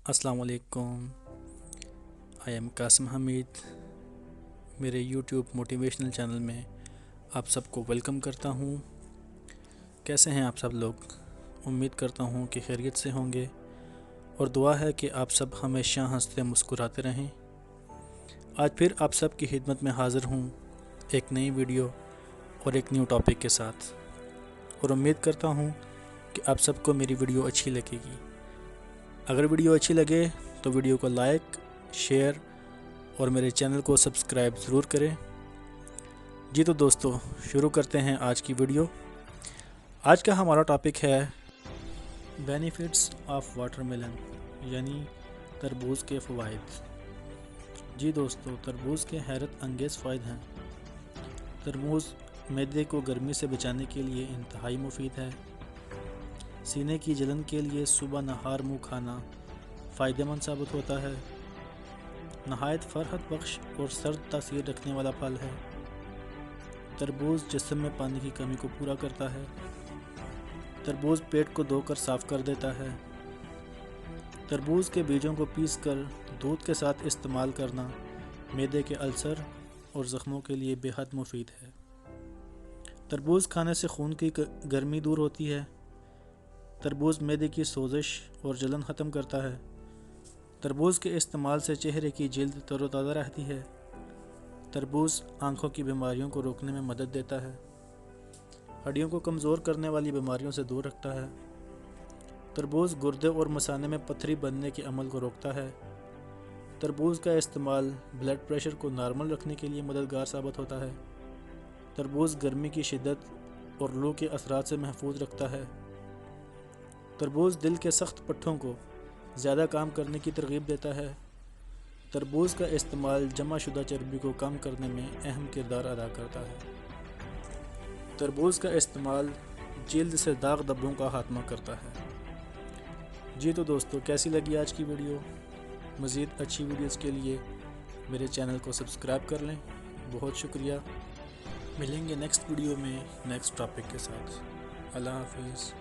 अस्सलाम वालेकुम। I am Qasim Hameed. मेरे यूट्यूब मोटिवेशनल चैनल में आप सबको वेलकम करता हूँ। कैसे हैं आप सब लोग? उम्मीद करता हूँ कि खैरियत से होंगे और दुआ है कि आप सब हमेशा हंसते मुस्कुराते रहें। आज फिर आप सब की खिदमत में हाज़िर हूँ एक नई वीडियो और एक न्यू टॉपिक के साथ, और उम्मीद करता हूँ कि आप सबको मेरी वीडियो अच्छी लगेगी। अगर वीडियो अच्छी लगे तो वीडियो को लाइक, शेयर और मेरे चैनल को सब्सक्राइब ज़रूर करें। जी तो दोस्तों, शुरू करते हैं आज की वीडियो। आज का हमारा टॉपिक है बेनिफिट्स ऑफ वाटरमेलन, यानी तरबूज के फ़वाइद। जी दोस्तों, तरबूज के हैरत अंगेज़ फ़ायदे हैं। तरबूज मैदे को गर्मी से बचाने के लिए इंतहाई मुफीद है। सीने की जलन के लिए सुबह नहार मुँह खाना फ़ायदेमंद साबित होता है। नहायत फ़रहत बख्श और सर्द तासीर रखने वाला फल है। तरबूज जिस्म में पानी की कमी को पूरा करता है। तरबूज पेट को धोकर साफ़ कर देता है। तरबूज के बीजों को पीसकर दूध के साथ इस्तेमाल करना मैदे के अल्सर और ज़ख्मों के लिए बेहद मुफीद है। तरबूज खाने से खून की गर्मी दूर होती है। तरबूज मैदे की सोजिश और जलन ख़त्म करता है। तरबूज के इस्तेमाल से चेहरे की जिल्द तरोताज़ा रहती है। तरबूज आँखों की बीमारियों को रोकने में मदद देता है। हड्डियों को कमज़ोर करने वाली बीमारियों से दूर रखता है। तरबूज गुर्दे और मसाने में पथरी बनने के अमल को रोकता है। तरबूज का इस्तेमाल ब्लड प्रेशर को नॉर्मल रखने के लिए मददगार साबित होता है। तरबूज गर्मी की शिद्दत और लू के असरात से महफूज रखता है। तरबूज दिल के सख्त पट्ठों को ज़्यादा काम करने की तरगीब देता है। तरबूज का इस्तेमाल जमा शुदा चर्बी को कम करने में अहम किरदार अदा करता है। तरबूज का इस्तेमाल जल्द से दाग धब्बों का खात्मा करता है। जी तो दोस्तों, कैसी लगी आज की वीडियो? मज़ीद अच्छी वीडियोज़ के लिए मेरे चैनल को सब्सक्राइब कर लें। बहुत शुक्रिया। मिलेंगे नेक्स्ट वीडियो में नेक्स्ट टॉपिक के साथ। अल्लाह हाफिज़।